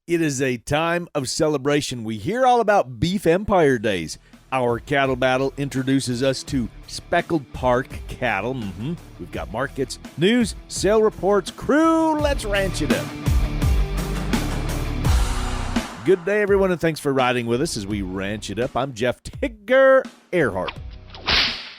It is a time of celebration. We hear all about Beef Empire Days. Our cattle battle introduces us to Speckled Park cattle. We've got markets, news, sale reports, crew. Let's ranch it up. Good day, everyone, and thanks for riding with us as we ranch it up. I'm Jeff Tigger Erhardt.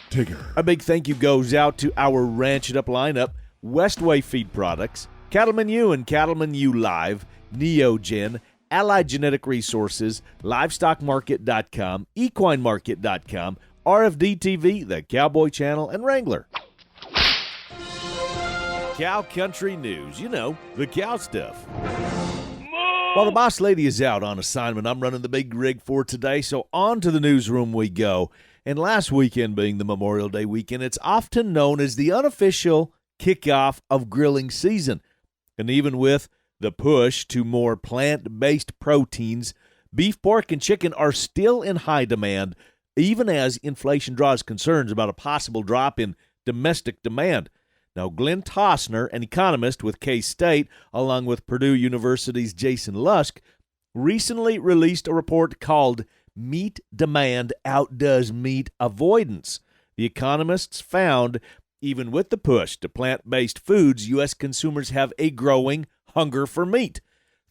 Tigger. A big thank you goes out to our Ranch It Up lineup, Westway Feed Products, Cattleman U and Cattleman U Live, Neogen, Allied Genetic Resources, LivestockMarket.com, EquineMarket.com, RFD TV, the Cowboy Channel, and Wrangler. Cow Country News, you know, the cow stuff. While the boss lady is out on assignment, I'm running the big rig for today, so on to the newsroom we go. And last weekend being the Memorial Day weekend, it's often known as the unofficial kickoff of grilling season. And even with the push to more plant-based proteins, beef, pork, and chicken are still in high demand, even as inflation draws concerns about a possible drop in domestic demand. Now, Glenn Tosner, an economist with K-State, along with Purdue University's Jason Lusk, recently released a report called Meat Demand Outdoes Meat Avoidance. The economists found, even with the push to plant-based foods, U.S. consumers have a growing hunger for meat.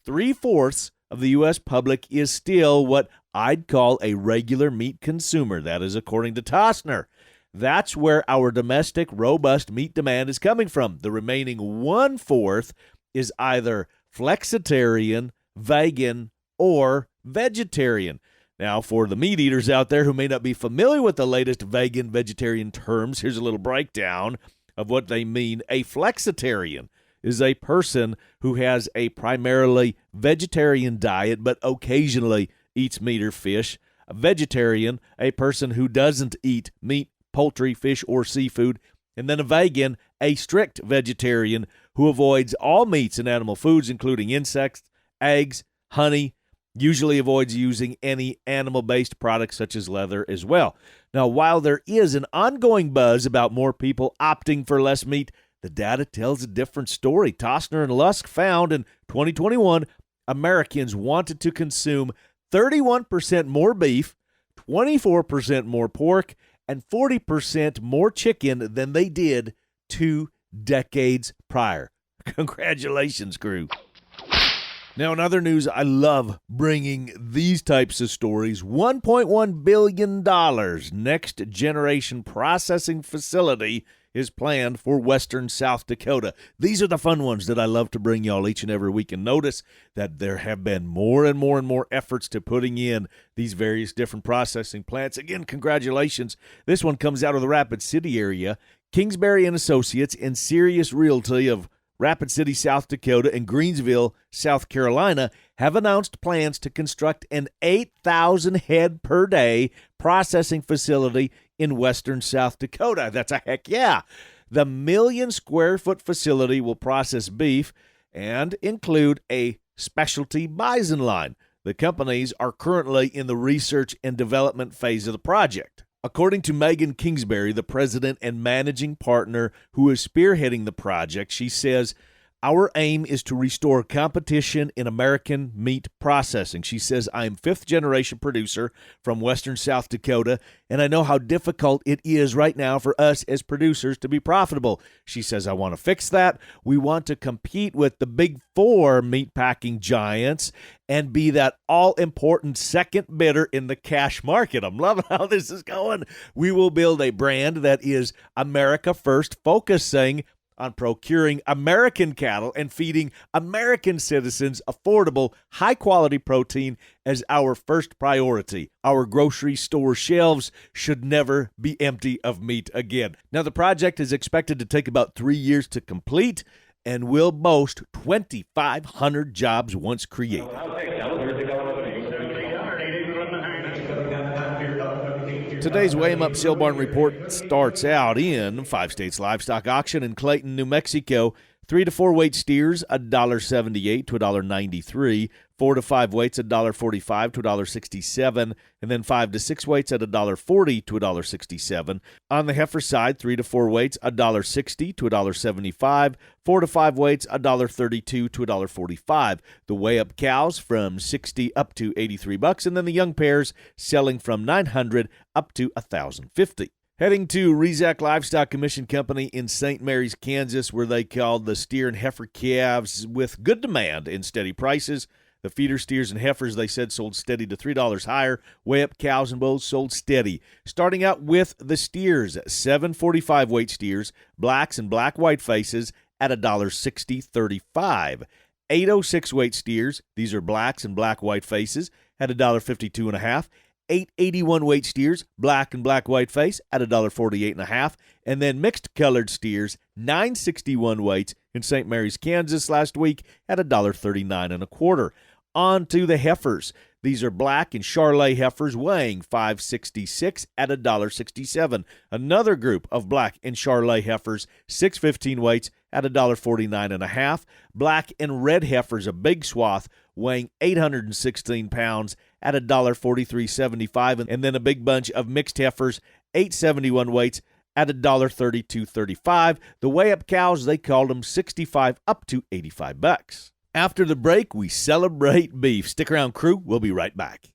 3/4 of the U.S. public is still what I'd call a regular meat consumer. That is according to Tosner. That's where our domestic, robust meat demand is coming from. The remaining 1/4 is either flexitarian, vegan, or vegetarian. Now, for the meat eaters out there who may not be familiar with the latest vegan, vegetarian terms, here's a little breakdown of what they mean. A flexitarian is a person who has a primarily vegetarian diet but occasionally eats meat or fish. A vegetarian, a person who doesn't eat meat, poultry, fish, or seafood. And then a vegan, a strict vegetarian who avoids all meats and animal foods, including insects, eggs, honey, usually avoids using any animal-based products such as leather as well. Now, while there is an ongoing buzz about more people opting for less meat, the data tells a different story. Tosner and Lusk found in 2021, Americans wanted to consume 31% more beef, 24% more pork, and 40% more chicken than they did 2 decades prior. Congratulations, crew. Now, in other news, I love bringing these types of stories. $1.1 billion next generation processing facility is planned for western South Dakota. These are the fun ones that I love to bring y'all each and every week. And notice that there have been more and more efforts to putting in these various different processing plants. Again, congratulations. This one comes out of the Rapid City area. Kingsbury and Associates and Sirius Realty of Rapid City, South Dakota, and Greensville, South Carolina, have announced plans to construct an 8,000 head per day processing facility in western South Dakota. That's a heck yeah. The 1 million square foot facility will process beef and include a specialty bison line. The companies are currently in the research and development phase of the project. According to Megan Kingsbury, the president and managing partner who is spearheading the project, she says, "Our aim is to restore competition in American meat processing." She says, "I'm 5th-generation producer from western South Dakota, and I know how difficult it is right now for us as producers to be profitable." She says, "I want to fix that. We want to compete with the big 4 meatpacking giants and be that all-important second bidder in the cash market." I'm loving how this is going. "We will build a brand that is America first, focusing on procuring American cattle and feeding American citizens affordable, high-quality protein as our first priority. Our grocery store shelves should never be empty of meat again." Now, the project is expected to take about 3 years to complete and will boast 2,500 jobs once created. Today's Weigh 'em Up Sale Barn Report starts out in 5 States Livestock Auction in Clayton, New Mexico. 3 to 4 weight steers, $1.78 to $1.93. 4 to 5 weights, $1.45 to $1.67, and then 5 to 6 weights at $1.40 to $1.67. On the heifer side, 3 to 4 weights, $1.60 to $1.75. 4 to 5 weights, $1.32 to $1.45. The weigh-up cows from $60 up to $83, and then the young pairs selling from $900 up to $1,050. Heading to Rezac Livestock Commission Company in St. Mary's, Kansas, where they called the steer and heifer calves with good demand and steady prices. The feeder steers and heifers, they said, sold steady to $3 higher. Weigh-up cows and bulls sold steady. Starting out with the steers, 745 weight steers, blacks and black-white faces at $1.60.35. 806 weight steers, these are blacks and black-white faces, at $1.52.5. 881 weight steers, black and black-white face, at $1.48.5. And then mixed-colored steers, 961 weights in St. Mary's, Kansas last week at $1.39.25. On to the heifers. These are black and Charolais heifers weighing 566 at $1.67. Another group of black and Charolais heifers, 615 weights at $1.49.5. Black and red heifers, a big swath, weighing 816 pounds at $1.43.75. And then a big bunch of mixed heifers, 871 weights at $1.32.35. The weigh-up cows, they called them 65 up to $85. After the break, we celebrate beef. Stick around, crew. We'll be right back.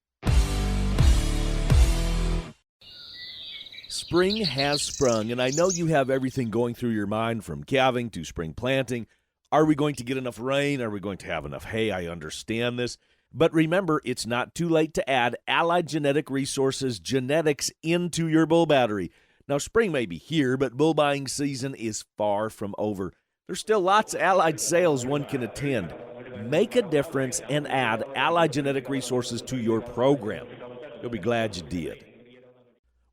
Spring has sprung, and I know you have everything going through your mind from calving to spring planting. Are we going to get enough rain? Are we going to have enough hay? I understand this. But remember, it's not too late to add Allied Genetic Resources genetics into your bull battery. Now, spring may be here, but bull buying season is far from over. There's still lots of Allied sales one can attend. Make a difference and add Allied Genetic Resources to your program. You'll be glad you did.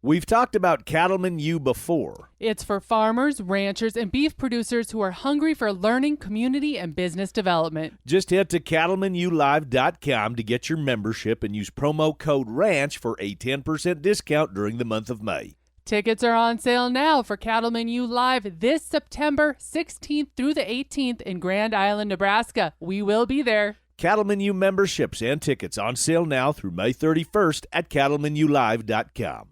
We've talked about Cattleman U before. It's for farmers, ranchers, and beef producers who are hungry for learning, community, and business development. Just head to cattlemanUlive.com to get your membership and use promo code RANCH for a 10% discount during the month of May. Tickets are on sale now for Cattleman U Live this September 16th through the 18th in Grand Island, Nebraska. We will be there. Cattleman U memberships and tickets on sale now through May 31st at cattlemanulive.com.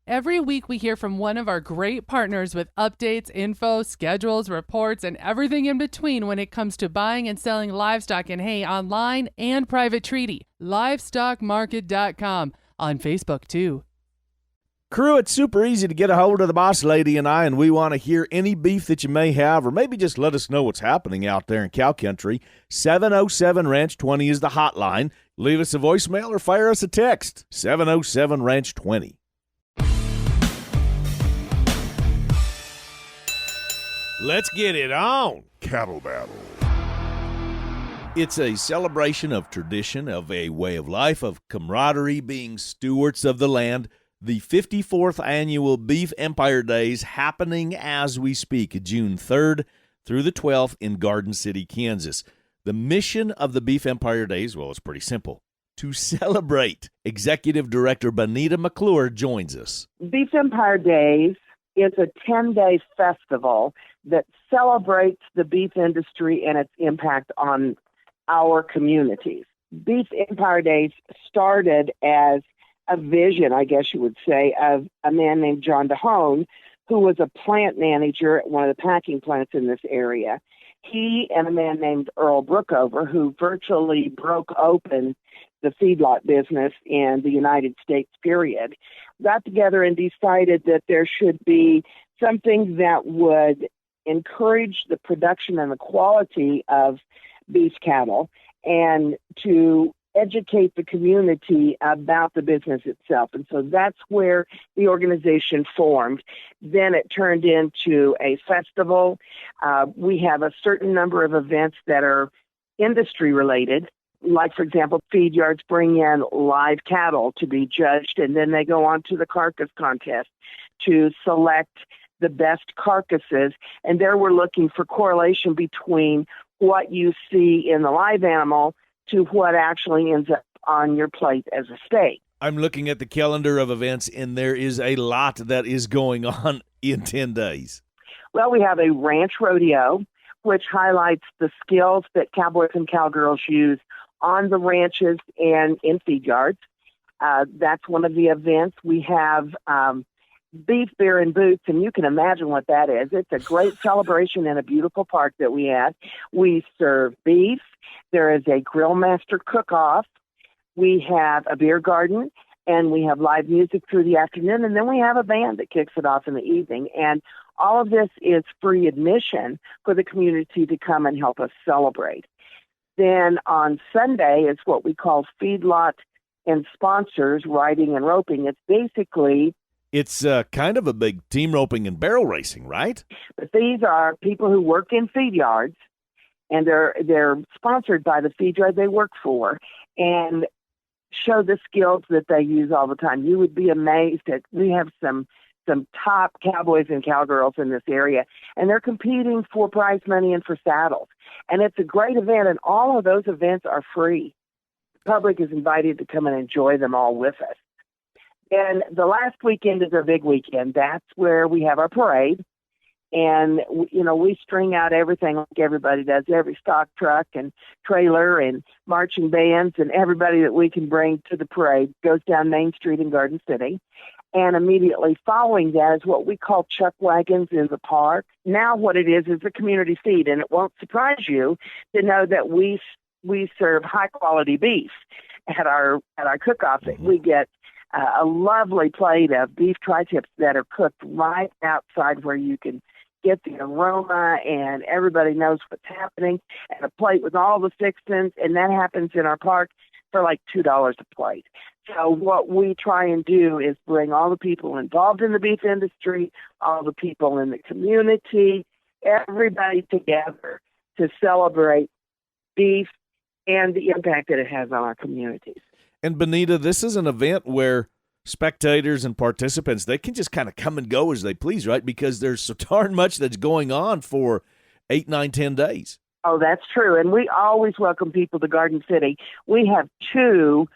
Every week we hear from one of our great partners with updates, info, schedules, reports, and everything in between when it comes to buying and selling livestock and hay online and private treaty. Livestockmarket.com. On Facebook, too. Crew, it's super easy to get a hold of the Boss Lady and I, and we want to hear any beef that you may have, or maybe just let us know what's happening out there in cow country. 707-RANCH-20 is the hotline. Leave us a voicemail or fire us a text. 707-RANCH-20. Let's get it on. Cattle battle. It's a celebration of tradition, of a way of life, of camaraderie, being stewards of the land. The 54th annual Beef Empire Days happening as we speak, June 3rd through the 12th in Garden City, Kansas. The mission of the Beef Empire Days, well, it's pretty simple. To celebrate. Executive Director Bonita McClure joins us. Beef Empire Days is a 10-day festival that celebrates the beef industry and its impact on our communities. Beef Empire Days started as a vision, I guess you would say, of a man named John DeHone, who was a plant manager at one of the packing plants in this area. He and a man named Earl Brookover, who virtually broke open the feedlot business in the United States, period, got together and decided that there should be something that would encourage the production and the quality of beef cattle and to educate the community about the business itself. And so that's where the organization formed. Then it turned into a festival. We have a certain number of events that are industry related. Like, for example, feed yards bring in live cattle to be judged, and then they go on to the carcass contest to select the best carcasses. And there we're looking for correlation between what you see in the live animal to what actually ends up on your plate as a steak. I'm looking at the calendar of events, and there is a lot that is going on in 10 days. Well, we have a ranch rodeo, which highlights the skills that cowboys and cowgirls use on the ranches and in feed yards. That's one of the events. We have beef, beer, and boots, and you can imagine what that is. It's a great celebration in a beautiful park that we have. We serve beef. There is a grill master cook-off. We have a beer garden, and we have live music through the afternoon, and then we have a band that kicks it off in the evening. And all of this is free admission for the community to come and help us celebrate. Then on Sunday is what we call feedlot and sponsors riding and roping. It's basically... It's kind of a big team roping and barrel racing, right? But these are people who work in feed yards, and they're sponsored by the feed yard they work for, and show the skills that they use all the time. You would be amazed at, we have some top cowboys and cowgirls in this area, and they're competing for prize money and for saddles. And it's a great event, and all of those events are free. The public is invited to come and enjoy them all with us. And the last weekend is our big weekend. That's where we have our parade. And, we string out everything like everybody does, every stock truck and trailer and marching bands and everybody that we can bring to the parade goes down Main Street in Garden City. And immediately following that is what we call chuck wagons in the park. Now what it is a community feed, and it won't surprise you to know that we serve high-quality beef at our cook-off. We get a lovely plate of beef tri-tips that are cooked right outside where you can get the aroma and everybody knows what's happening, and a plate with all the fixings, and that happens in our park for like $2 a plate. So what we try and do is bring all the people involved in the beef industry, all the people in the community, everybody together to celebrate beef and the impact that it has on our communities. And Benita, this is an event where spectators and participants, they can just kind of come and go as they please, right? Because there's so darn much that's going on for 8, 9, 10 days. Oh, that's true. And we always welcome people to Garden City. We have 2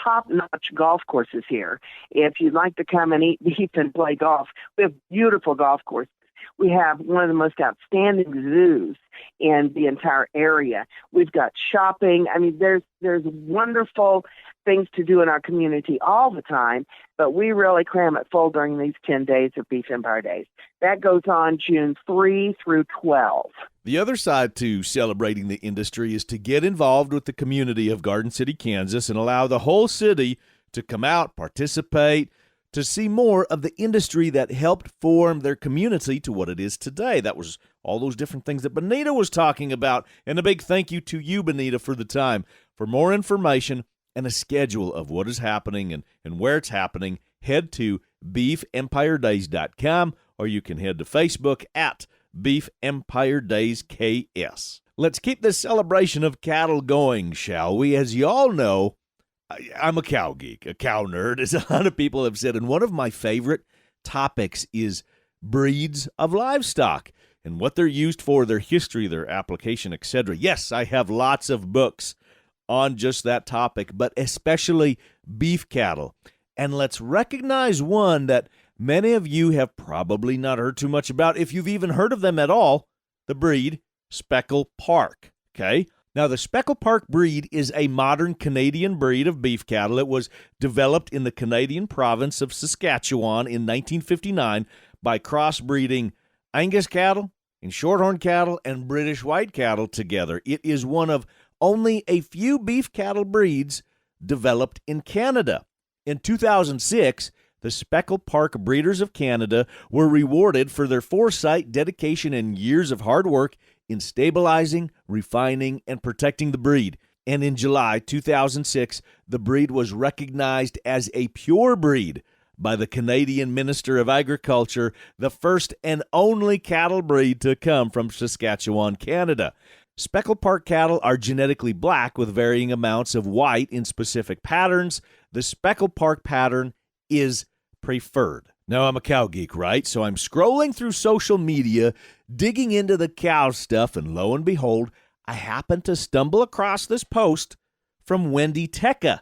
top-notch golf courses here. If you'd like to come and eat beef and play golf, we have beautiful golf courses. We have one of the most outstanding zoos in the entire area. We've got shopping. I mean, there's wonderful things to do in our community all the time, but we really cram it full during these 10 days of Beef Empire Days. That goes on June 3 through 12. The other side to celebrating the industry is to get involved with the community of Garden City, Kansas, and allow the whole city to come out, participate, to see more of the industry that helped form their community to what it is today. That was all those different things that Benita was talking about. And a big thank you to you, Benita, for the time. For more information and a schedule of what is happening and where it's happening, head to beefempiredays.com, or you can head to Facebook at Beef Empire Days KS. Let's keep this celebration of cattle going, shall we? As you all know, I'm a cow geek, a cow nerd, as a lot of people have said, and one of my favorite topics is breeds of livestock and what they're used for, their history, their application, etc. Yes, I have lots of books on just that topic, but especially beef cattle. And let's recognize one that many of you have probably not heard too much about, if you've even heard of them at all, the breed Speckle Park, okay? Now, the Speckle Park breed is a modern Canadian breed of beef cattle. It was developed in the Canadian province of Saskatchewan in 1959 by crossbreeding Angus cattle and Shorthorn cattle and British white cattle together. It is one of only a few beef cattle breeds developed in Canada. In 2006, the Speckle Park Breeders of Canada were rewarded for their foresight, dedication, and years of hard work in stabilizing, refining, and protecting the breed. And in July 2006, the breed was recognized as a pure breed by the Canadian Minister of Agriculture, the first and only cattle breed to come from Saskatchewan, Canada. Speckle Park cattle are genetically black with varying amounts of white in specific patterns. The Speckle Park pattern is preferred. Now, I'm a cow geek, right? So I'm scrolling through social media, digging into the cow stuff, and lo and behold, I happen to stumble across this post from Wendy Tecca.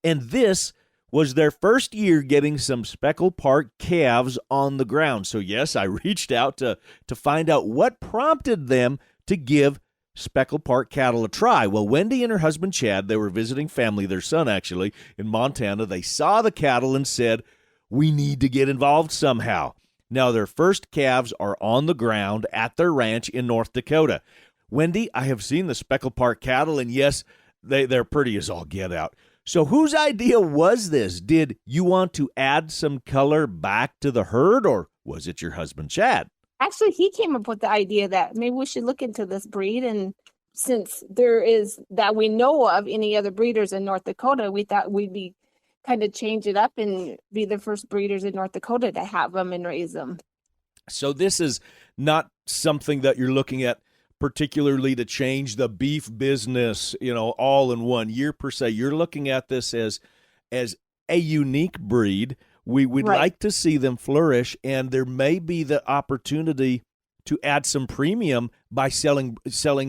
And this was their first year getting some Speckle Park calves on the ground. So yes, I reached out to find out what prompted them to give Speckle Park cattle a try. Well, Wendy and her husband Chad, they were visiting family, their son actually, in Montana. They saw the cattle and said, we need to get involved somehow. Now, their first calves are on the ground at their ranch in North Dakota. Wendy, I have seen the Speckle Park cattle, and yes, they're pretty as all get out. So whose idea was this? Did you want to add some color back to the herd, or was it your husband, Chad? Actually, he came up with the idea that maybe we should look into this breed. And since there is that we know of any other breeders in North Dakota, we thought we'd be kind of change it up and be the first breeders in North Dakota to have them and raise them. So this is not something that you're looking at particularly to change the beef business, all in 1 year per se. You're looking at this as a unique breed. We'd Right. like to see them flourish, and there may be the opportunity to add some premium by selling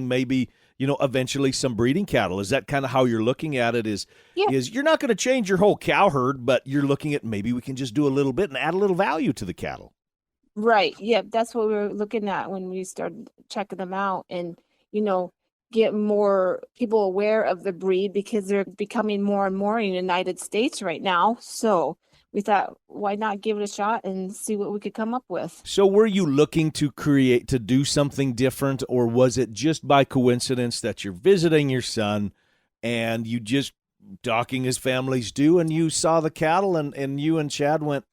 maybe, eventually some breeding cattle. Is that kind of how you're looking at it? Is you're not going to change your whole cow herd, but you're looking at maybe we can just do a little bit and add a little value to the cattle. Right. Yeah, that's what we were looking at when we started checking them out, and, get more people aware of the breed because they're becoming more and more in the United States right now. So we thought, why not give it a shot and see what we could come up with? So were you looking to do something different, or was it just by coincidence that you're visiting your son and you just docking as families do, and you saw the cattle and you and Chad went,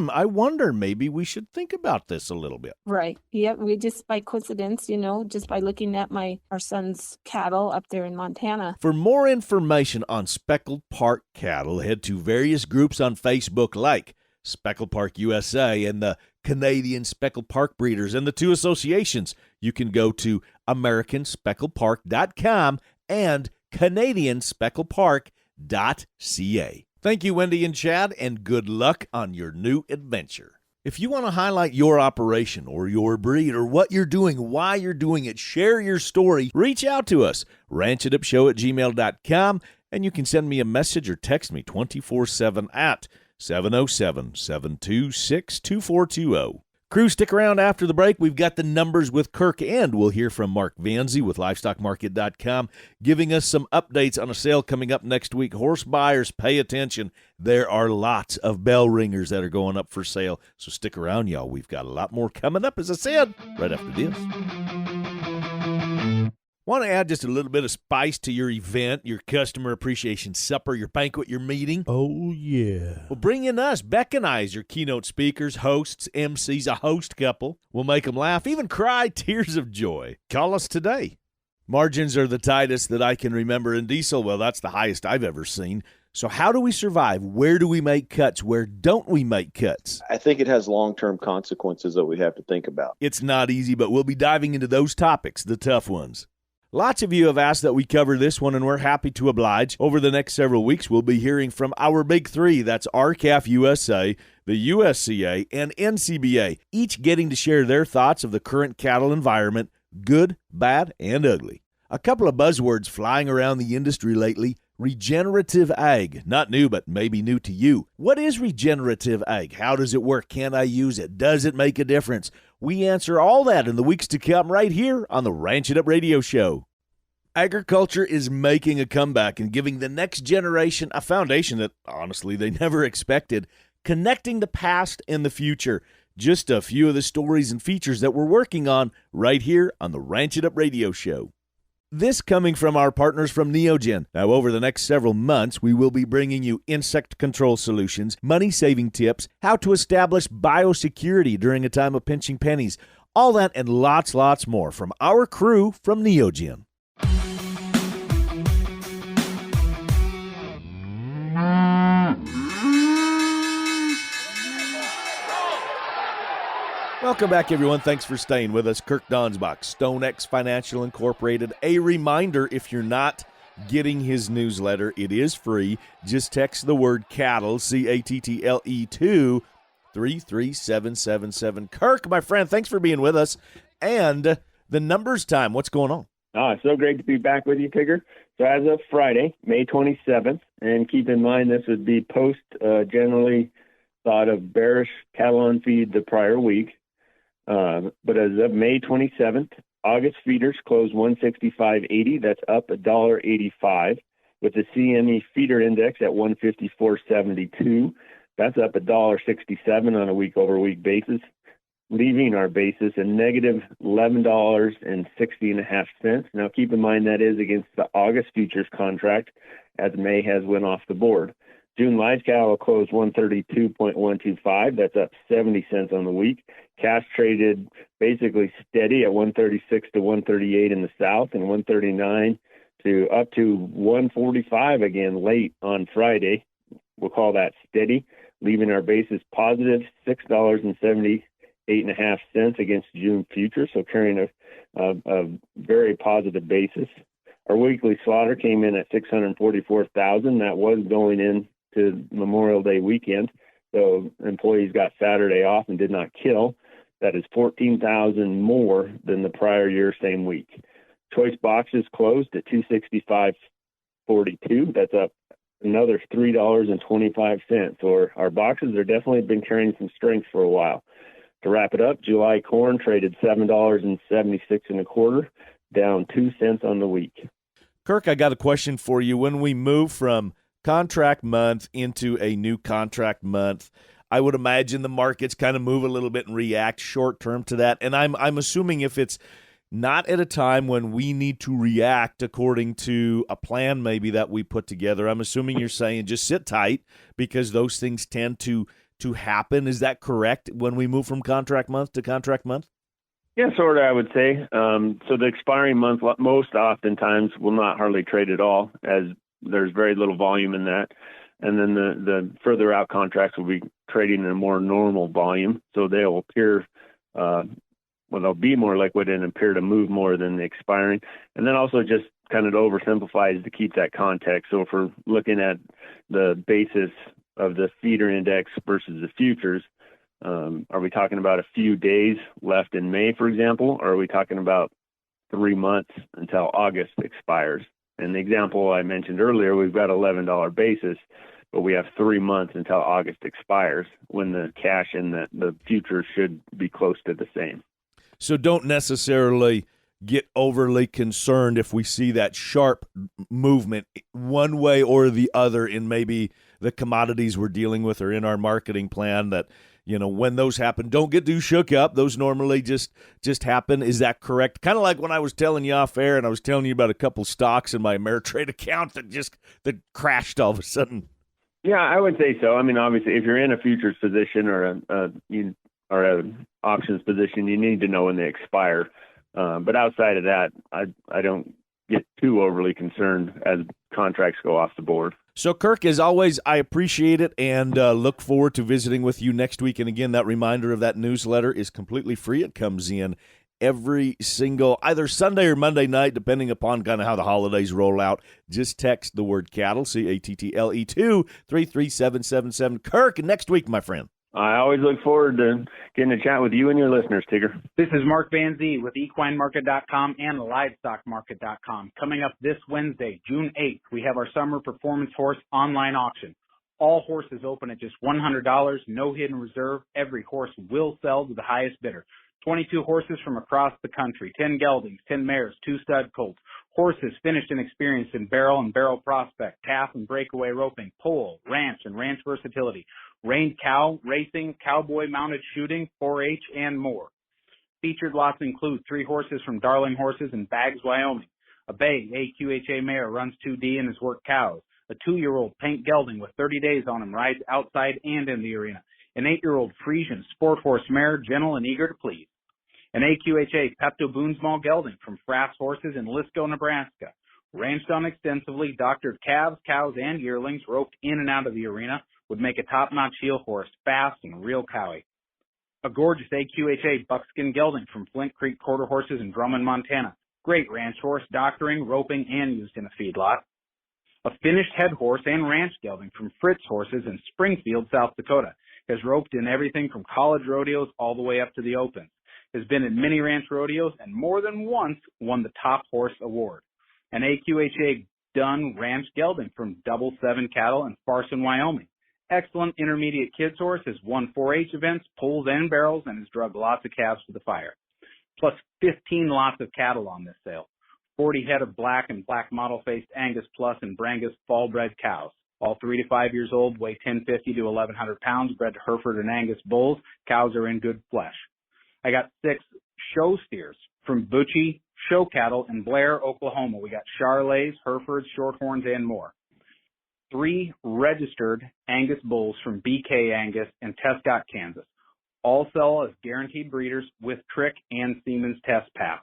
I wonder, maybe we should think about this a little bit. Right. Yeah, we just by coincidence, just by looking at our son's cattle up there in Montana. For more information on Speckled Park cattle, head to various groups on Facebook like Speckle Park USA and the Canadian Speckle Park Breeders and the two associations. You can go to AmericanSpecklePark.com and CanadianSpecklePark.ca. Thank you, Wendy and Chad, and good luck on your new adventure. If you want to highlight your operation or your breed or what you're doing, why you're doing it, share your story, reach out to us, ranchitupshow@gmail.com, and you can send me a message or text me 24/7 at 707-726-2420. Crew, stick around after the break. We've got the numbers with Kirk, and we'll hear from Mark Vanzi with LivestockMarket.com, giving us some updates on a sale coming up next week. Horse buyers, pay attention. There are lots of bell ringers that are going up for sale, so stick around, y'all. We've got a lot more coming up, as I said, right after this. Want to add just a little bit of spice to your event, your customer appreciation supper, your banquet, your meeting? Oh, yeah. Well, bring in us. Bec and I as your keynote speakers, hosts, MCs, a host couple. We'll make them laugh, even cry tears of joy. Call us today. Margins are the tightest that I can remember in diesel. Well, that's the highest I've ever seen. So how do we survive? Where do we make cuts? Where don't we make cuts? I think it has long-term consequences that we have to think about. It's not easy, but we'll be diving into those topics, the tough ones. Lots of you have asked that we cover this one, and we're happy to oblige. Over the next several weeks, we'll be hearing from our big three. That's RCAF USA, the USCA, and NCBA, each getting to share their thoughts of the current cattle environment, good, bad, and ugly. A couple of buzzwords flying around the industry lately. Regenerative Ag, not new, but maybe new to you. What is regenerative ag? How does it work? Can I use it? Does it make a difference? We answer all that in the weeks to come right here on the Ranch It Up Radio Show. Agriculture is making a comeback and giving the next generation a foundation that, honestly, they never expected, connecting the past and the future. Just a few of the stories and features that we're working on right here on the Ranch It Up Radio Show. This coming from our partners from Neogen. Now, over the next several months, we will be bringing you insect control solutions, money-saving tips, how to establish biosecurity during a time of pinching pennies, all that and lots more from our crew from Neogen. Welcome back, everyone. Thanks for staying with us. Kirk Donsbach, StoneX Financial Incorporated. A reminder, if you're not getting his newsletter, it is free. Just text the word cattle, CATTLE, to 33777. Kirk, my friend, thanks for being with us. And the numbers time, what's going on? It's so great to be back with you, Tigger. So as of Friday, May 27th, and keep in mind this would be post generally thought of bearish cattle on feed the prior week. But as of May 27th, August feeders closed 165.80. That's up $1.85. With the CME feeder index at 154.72. That's up $1.67 on a week-over-week basis, leaving our basis a negative $11.60.5. Now, keep in mind that is against the August futures contract, as May has went off the board. June live cattle closed 132.125. That's up 70 cents on the week. Cash traded basically steady at 136 to 138 in the south and 139 to up to 145 again late on Friday. We'll call that steady, leaving our basis positive $6.78.5 against June futures, so carrying a very positive basis. Our weekly slaughter came in at 644,000. That was going into Memorial Day weekend, so employees got Saturday off and did not kill. That is 14,000 more than the prior year same week. Choice boxes closed at 265.42. That's up another $3.25. So our boxes are definitely been carrying some strength for a while. To wrap it up, July corn traded $7.76 down 2 cents on the week. Kirk, I got a question for you. When we move from contract month into a new contract month, I would imagine the markets kind of move a little bit and react short term to that. And I'm assuming if it's not at a time when we need to react according to a plan maybe that we put together, I'm assuming you're saying just sit tight because those things tend to happen. Is that correct when we move from contract month to contract month? Yeah, sort of, I would say. So the expiring month most oftentimes will not hardly trade at all, as there's very little volume in that. And then the further out contracts will be trading in a more normal volume. So they'll appear, they'll be more liquid and appear to move more than the expiring. And then also just kind of to oversimplify is to keep that context. So if we're looking at the basis of the feeder index versus the futures, are we talking about a few days left in May, for example, or are we talking about 3 months until August expires? And the example I mentioned earlier, we've got $11 basis, but we have 3 months until August expires when the cash and the futures should be close to the same. So don't necessarily get overly concerned if we see that sharp movement one way or the other in maybe the commodities we're dealing with or in our marketing plan, that, you know, when those happen, don't get too shook up. Those normally just happen. Is that correct? Kind of like when I was telling you off air and I was telling you about a couple stocks in my Ameritrade account that crashed all of a sudden. Yeah, I would say so. I mean, obviously, if you're in a futures position or an options position, you need to know when they expire. But outside of that, I don't get too overly concerned as contracts go off the board. So, Kirk, as always, I appreciate it and look forward to visiting with you next week. And again, that reminder of that newsletter is completely free. It comes in every single either Sunday or Monday night, depending upon kind of how the holidays roll out. Just text the word cattle, CATTLE, to 33777. Kirk, next week, my friend. I always look forward to getting to chat with you and your listeners, Tigger. This is Mark Van Zee with equinemarket.com and livestockmarket.com. Coming up this Wednesday, June 8th, we have our summer performance horse online auction. All horses open at just $100, no hidden reserve. Every horse will sell to the highest bidder. 22 horses from across the country, 10 geldings, 10 mares, 2 stud colts. Horses finished and experienced in barrel and barrel prospect, calf and breakaway roping, pole, ranch, and ranch versatility, reined cow, racing, cowboy mounted shooting, 4-H, and more. Featured lots include 3 horses from Darling Horses in Baggs, Wyoming. A bay AQHA mare runs 2D and has worked cows. A 2-year-old paint gelding with 30 days on him rides outside and in the arena. An 8-year-old Frisian sport horse mare, gentle and eager to please. An AQHA Pepto-Boonsmall gelding from Frass Horses in Lisco, Nebraska. Ranched on extensively, doctored calves, cows, and yearlings roped in and out of the arena would make a top-notch heel horse, fast and real cowy. A gorgeous AQHA buckskin gelding from Flint Creek Quarter Horses in Drummond, Montana. Great ranch horse, doctoring, roping, and used in a feedlot. A finished head horse and ranch gelding from Fritz Horses in Springfield, South Dakota. Has roped in everything from college rodeos all the way up to the Opens. Has been in many ranch rodeos and more than once won the top horse award. An AQHA Dunn ranch gelding from Double 7 Cattle in Farson, Wyoming. Excellent intermediate kids horse, has won 4-H events, pulls and barrels, and has drugged lots of calves to the fire. plus 15 lots of cattle on this sale. 40 head of black and black mottle-faced Angus Plus and Brangus fall-bred cows. All 3 to 5 years old, weigh 1,050 to 1,100 pounds, bred to Hereford and Angus bulls. Cows are in good flesh. I got 6 show steers from Bucci Show Cattle in Blair, Oklahoma. We got Charolais, Herefords, Shorthorns, and more. 3 registered Angus bulls from BK Angus in Tescott, Kansas. All sell as guaranteed breeders with trick and Siemens test pass.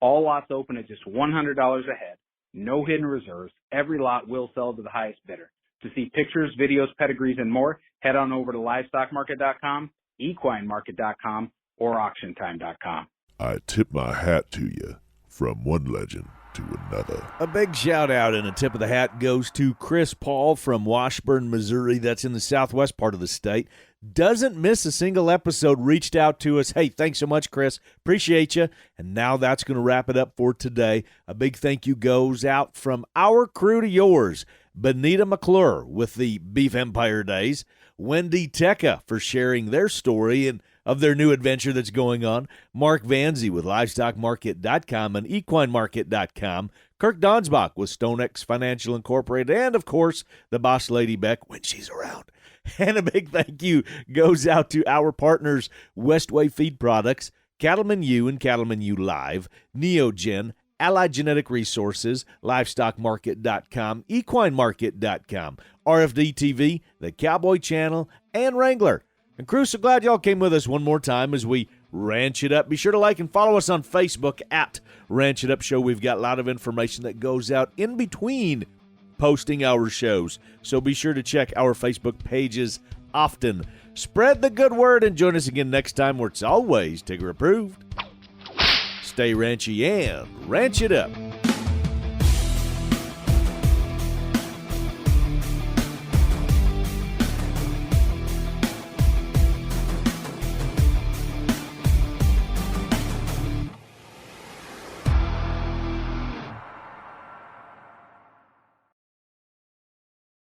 All lots open at just $100 a head. No hidden reserves. Every lot will sell to the highest bidder. To see pictures, videos, pedigrees, and more, head on over to livestockmarket.com, equinemarket.com, or auctiontime.com. I tip my hat to you, from one legend to another. A big shout out and a tip of the hat goes to Chris Paul from Washburn, Missouri. That's in the southwest part of the state. Doesn't miss a single episode. Reached out to us. Hey, thanks so much, Chris. Appreciate you. And now that's going to wrap it up for today. A big thank you goes out from our crew to yours. Benita McClure with the Beef Empire Days. Wendy Tecca for sharing their story and of their new adventure that's going on. Mark Vanzi with LivestockMarket.com and EquineMarket.com. Kirk Donsbach with StoneX Financial Incorporated. And, of course, the Boss Lady Bec when she's around. And a big thank you goes out to our partners, Westway Feed Products, Cattleman U and Cattleman U Live, Neogen, Allied Genetic Resources, LivestockMarket.com, EquineMarket.com, RFD TV, the Cowboy Channel, and Wrangler. And crew, so glad y'all came with us one more time as we ranch it up. Be sure to like and follow us on Facebook at Ranch It Up Show. We've got a lot of information that goes out in between posting our shows, so be sure to check our Facebook pages often. Spread the good word and join us again next time where it's always Tigger approved. Stay ranchy and ranch it up.